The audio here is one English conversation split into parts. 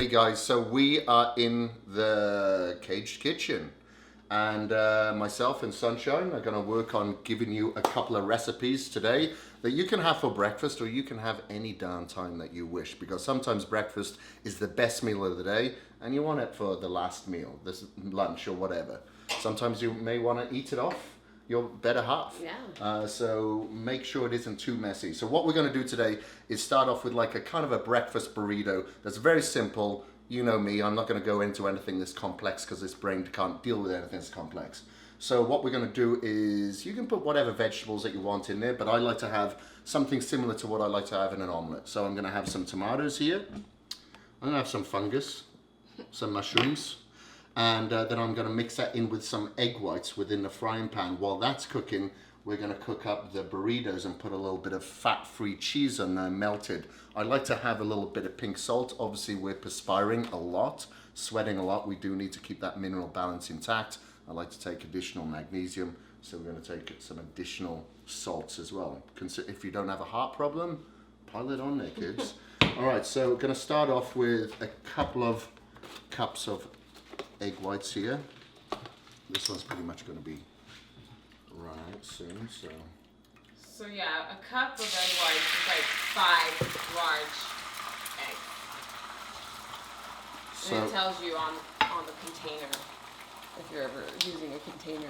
Hey guys, so we are in the Caged Kitchen, and myself and Sunshine are going to work on giving you a couple of recipes today that you can have for breakfast, or you can have any darn time that you wish, because sometimes breakfast is the best meal of the day and you want it for the last meal, this lunch or whatever. Sometimes you may want to eat it off your better half. Yeah. So make sure it isn't too messy. So what we're going to do today is start off with like a kind of a breakfast burrito that's very simple. You know me, I'm not going to go into anything this complex because this brain can't deal with anything this complex. So what we're going to do is, you can put whatever vegetables that you want in there, but I like to have something similar to what I like to have in an omelette. So I'm going to have some tomatoes here. I'm going to have some fungus, some mushrooms. And then I'm going to mix that in with some egg whites within the frying pan. While that's cooking, we're going to cook up the burritos and put a little bit of fat-free cheese on there, melted. I like to have a little bit of pink salt. Obviously, we're perspiring a lot, sweating a lot. We do need to keep that mineral balance intact. I like to take additional magnesium, so we're going to take some additional salts as well. If you don't have a heart problem, pile it on there, kids. All right, so we're going to start off with a couple of cups of egg whites here. This one's pretty much going to be run out soon, so. So yeah, a cup of egg whites is like 5 large eggs. So and it tells you on the container if you're ever using a container.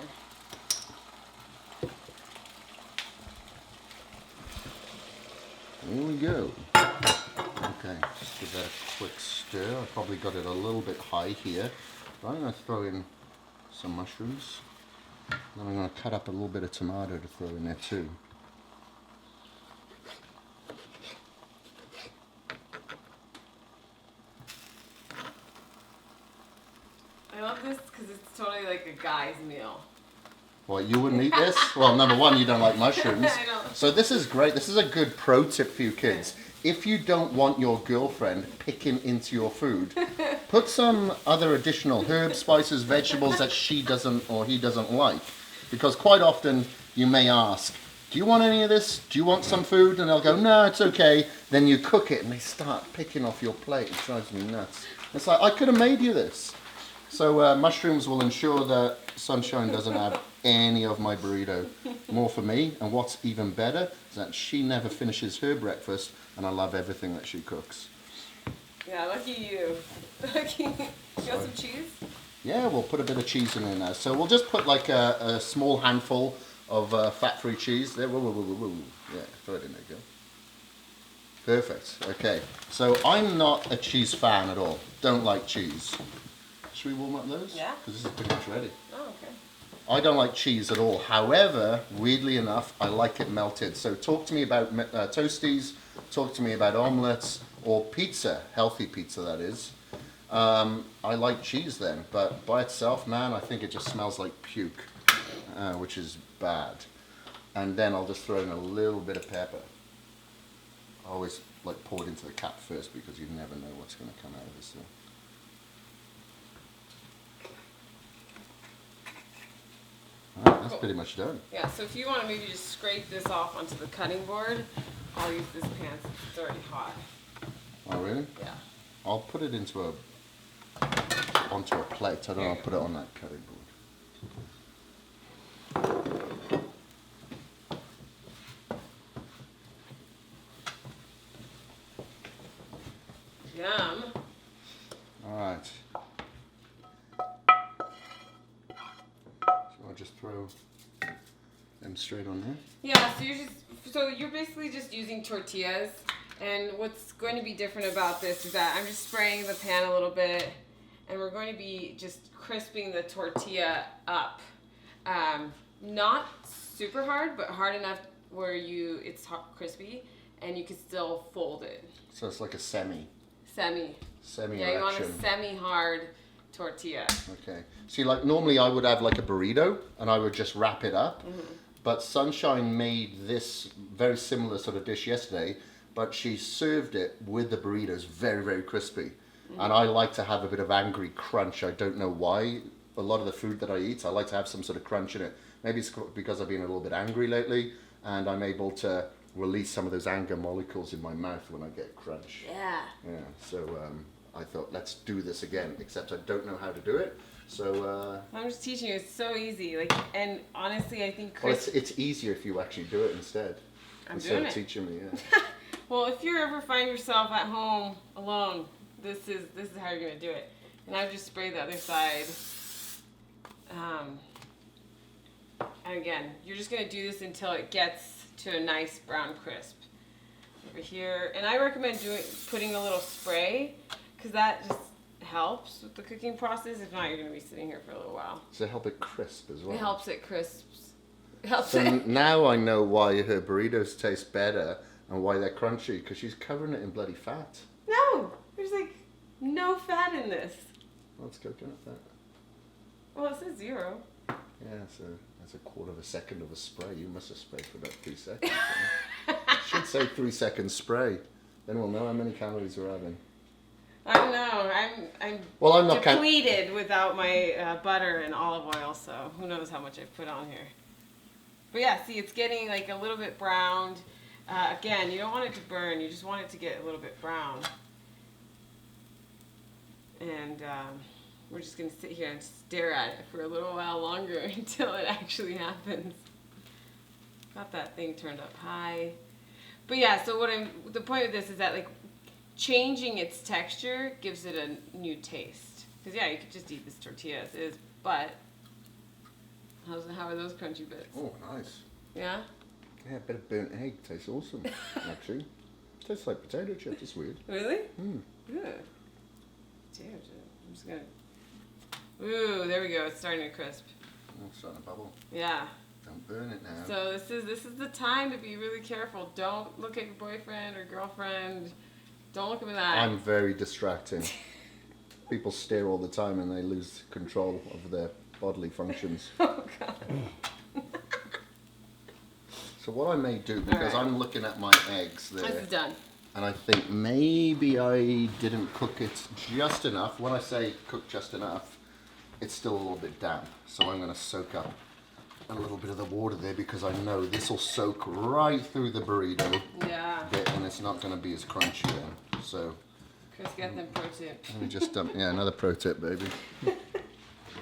here we go. Okay, just give that a quick stir. I probably got it a little bit high here. Right, I'm going to throw in some mushrooms. Then I'm going to cut up a little bit of tomato to throw in there too. I love this because it's totally like a guy's meal. What, you wouldn't eat this? Well, number one, you don't like mushrooms. I don't. So this is great. This is a good pro tip for you kids. If you don't want your girlfriend picking into your food, put some other additional herbs, spices, vegetables that she doesn't or he doesn't like. Because quite often you may ask, do you want any of this? Do you want some food? And they'll go, no, it's okay. Then you cook it and they start picking off your plate. It drives me nuts. It's like, I could have made you this. So mushrooms will ensure that Sunshine doesn't have any of my burrito. More for me. And what's even better is that she never finishes her breakfast, and I love everything that she cooks. Yeah, lucky you. Lucky. You got some cheese? Yeah, we'll put a bit of cheese in there now. So we'll just put like a small handful of fat-free cheese there. Whoa. Yeah, throw it in there, girl. Perfect. Okay. So I'm not a cheese fan at all. Don't like cheese. Should we warm up those? Yeah. Because this is pretty much ready. Oh, okay. I don't like cheese at all. However, weirdly enough, I like it melted. So talk to me about toasties, talk to me about omelettes, or pizza, healthy pizza that is. I like cheese then, but by itself, man, I think it just smells like puke, which is bad. And then I'll just throw in a little bit of pepper. I always like pour it into the cap first because you never know what's going to come out of this thing. Alright, that's pretty much done. Yeah, so if you want to maybe just scrape this off onto the cutting board, I'll use this pan since it's already hot. Oh, really? Yeah. I'll put it onto a plate. I don't know, I'll put it on that cutting board. Yum. Alright. So I'll just throw them straight on there. Yeah, so you're basically just using tortillas, and what's going to be different about this is that I'm just spraying the pan a little bit, and we're going to be just crisping the tortilla up. Not super hard, but hard enough where it's crispy, and you can still fold it. So it's like a semi Yeah, you want a semi-hard tortilla. Okay. See, like normally I would have like a burrito and I would just wrap it up. Mm-hmm. But Sunshine made this very similar sort of dish yesterday, but she served it with the burritos very, very crispy. Mm-hmm. And I like to have a bit of angry crunch. I don't know why. A lot of the food that I eat, I like to have some sort of crunch in it. Maybe it's because I've been a little bit angry lately and I'm able to release some of those anger molecules in my mouth when I get crunch. Yeah. Yeah, so I thought, let's do this again, except I don't know how to do it. So I'm just teaching you. It's so easy. Like, and honestly, I think well, Kris. it's easier if you actually do it instead. I'm instead doing of it. teaching me. Yeah. Well, if you ever find yourself at home alone, this is how you're gonna do it. And I've just sprayed the other side. And again, you're just gonna do this until it gets to a nice brown crisp. Over here, and I recommend putting a little spray, because that just helps with the cooking process. If not, you're gonna be sitting here for a little while. Does it help it crisp as well? It helps it crisps. It helps So it. now I know why her burritos taste better and why they're crunchy, because she's covering it in bloody fat. No, there's like no fat in this. Oh, it's coconut fat. Well, it says 0. Yeah, so that's a quarter of a second of a spray. You must have sprayed for about 3 seconds. Should say 3 seconds spray. Then we'll know how many calories we're having. I don't know. I'm not depleted without my butter and olive oil, so who knows how much I've put on here. But yeah, see, it's getting like a little bit browned. Again, you don't want it to burn. You just want it to get a little bit brown. And we're just going to sit here and stare at it for a little while longer until it actually happens. Got that thing turned up high. But yeah, so the point of this is that like changing its texture gives it a new taste. Because yeah, you could just eat this tortilla as is, but how are those crunchy bits? Oh, nice. Yeah? Yeah, a bit of burnt egg tastes awesome, actually. Tastes like potato chips, it's weird. Really? Mm. Yeah. Potato chip. I'm just gonna. Ooh, there we go. It's starting to crisp. Oh, it's starting to bubble. Yeah. Don't burn it now. So this is the time to be really careful. Don't look at your boyfriend or girlfriend. Don't look at me that. I'm very distracting. People stare all the time and they lose control of their bodily functions. Oh God. So what I may do, because Alright. I'm looking at my eggs there, This is done. and I think maybe I didn't cook it just enough. When I say cook just enough, it's still a little bit damp. So I'm going to soak up a little bit of the water there, because I know this will soak right through the burrito Yeah. bit, and it's not going to be as crunchy then. So Kris, get them pro tip. let me just dump, yeah, another pro tip, baby.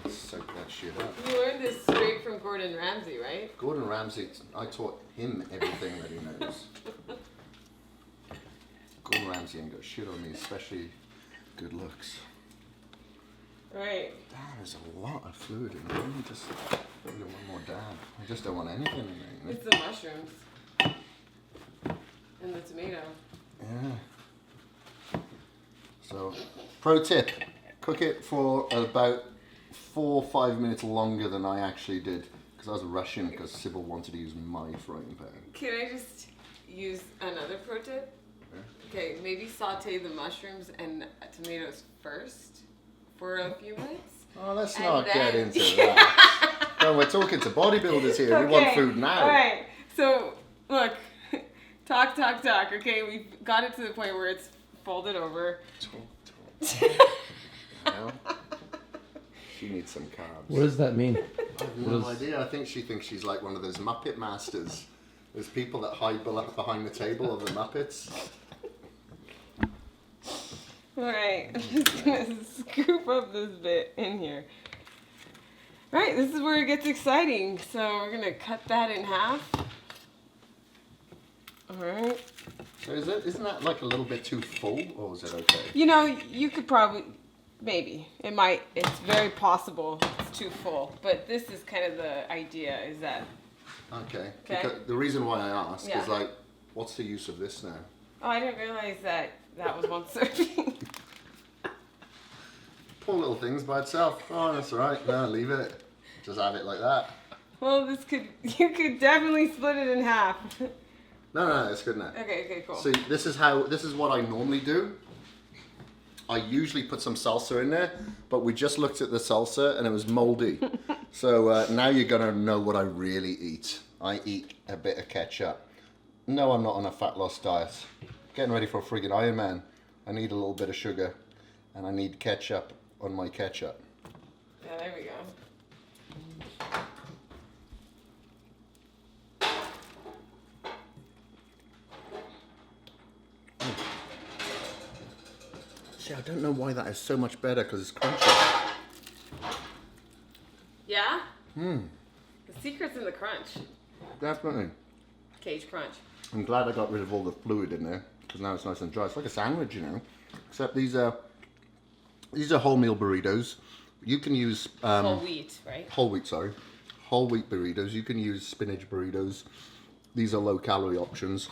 Soak that shit up. You learned this straight from Gordon Ramsay, right? Gordon Ramsay, I taught him everything that he knows. Gordon Ramsay ain't got shit on me, especially good looks. Right. That is a lot of fluid in there. Let me just put in one more dab. I just don't want anything in there. You know? It's the mushrooms. And the tomato. Yeah. So, pro tip, cook it for about 4 or 5 minutes longer than I actually did, because I was rushing because Sybil wanted to use my frying pan. Can I just use another pro tip? Yeah. Okay, maybe saute the mushrooms and tomatoes first for a few minutes. Oh, let's And not get then- into that. No, we're talking to bodybuilders here. We want food now. Alright, so look, talk. Okay, we've got it to the point where it's folded over. Talk. Well, she needs some carbs. What does that mean? I have no idea. I think she thinks she's like one of those Muppet masters. There's people that hide behind the table of the Muppets. Alright, I'm just gonna scoop up this bit in here. Alright, this is where it gets exciting. So we're gonna cut that in half. Alright. So isn't that like a little bit too full, or is it okay? You know, you could probably, maybe. It's very possible it's too full. But this is kind of the idea, is that, Okay. Okay. Because the reason why I ask Yeah. is like, what's the use of this now? oh, I didn't realize that was one serving. Poor little thing's by itself. Oh, that's all right. No, leave it. Just have it like that. Well, you could definitely split it in half. No, it's good now. Okay, cool. See, this is what I normally do. I usually put some salsa in there, but we just looked at the salsa and it was moldy. So now you're gonna know what I really eat. I eat a bit of ketchup. No, I'm not on a fat loss diet. Getting ready for a friggin' Ironman. I need a little bit of sugar, and I need ketchup on my ketchup. Yeah, there we go. See, I don't know why that is so much better because it's crunchy. Yeah? The secret's in the crunch. Definitely. Cage crunch. I'm glad I got rid of all the fluid in there because now it's nice and dry. It's like a sandwich, you know. Except these are wholemeal burritos. You can use Whole wheat, right? whole wheat burritos. You can use spinach burritos. These are low calorie options.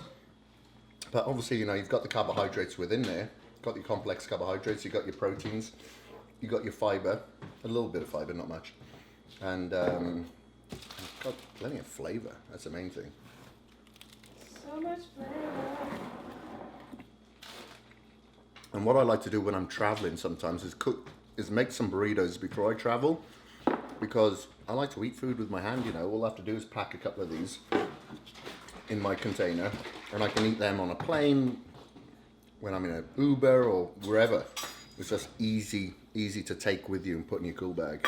But obviously, you know, you've got the carbohydrates within there. You've got your complex carbohydrates. You've got your proteins. You've got your fiber. A little bit of fiber, not much. And it's got plenty of flavor. That's the main thing. So much flavor. And what I like to do when I'm traveling sometimes is make some burritos before I travel, because I like to eat food with my hand, you know. All I have to do is pack a couple of these in my container, and I can eat them on a plane, when I'm in an Uber or wherever. It's just easy to take with you and put in your cool bag.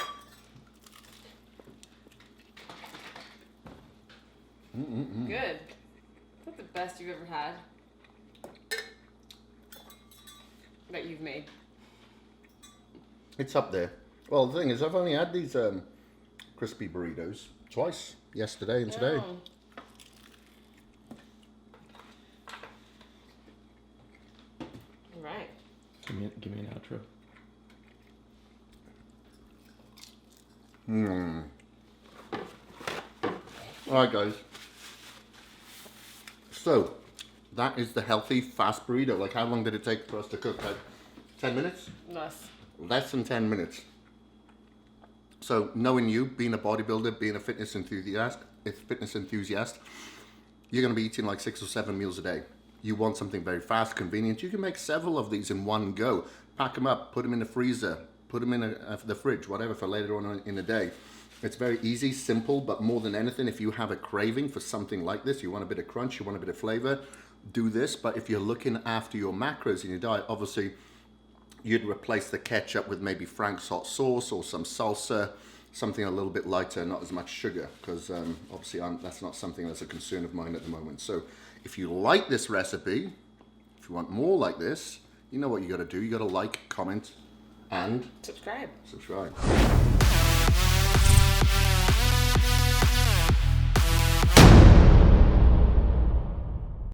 Good. Is that the best you've ever had? That you've made? It's up there. Well, the thing is, I've only had these crispy burritos twice, yesterday and today. Oh. Right. Give me an outro. Alright guys, so that is the healthy fast burrito. Like, how long did it take for us to cook? Like 10 minutes? Less than 10 minutes. So knowing you, being a bodybuilder, being a fitness enthusiast, you're going to be eating like 6 or 7 meals a day. You want something very fast, convenient. You can make several of these in one go. Pack them up, put them in the freezer, put them in the fridge, whatever, for later on in the day. It's very easy, simple, but more than anything, if you have a craving for something like this, you want a bit of crunch, you want a bit of flavor, do this. But if you're looking after your macros in your diet, obviously you'd replace the ketchup with maybe Frank's hot sauce or some salsa, something a little bit lighter, not as much sugar, because obviously that's not something that's a concern of mine at the moment. So if you like this recipe, if you want more like this, you know what you got to do. You got to like, comment, and Subscribe. subscribe.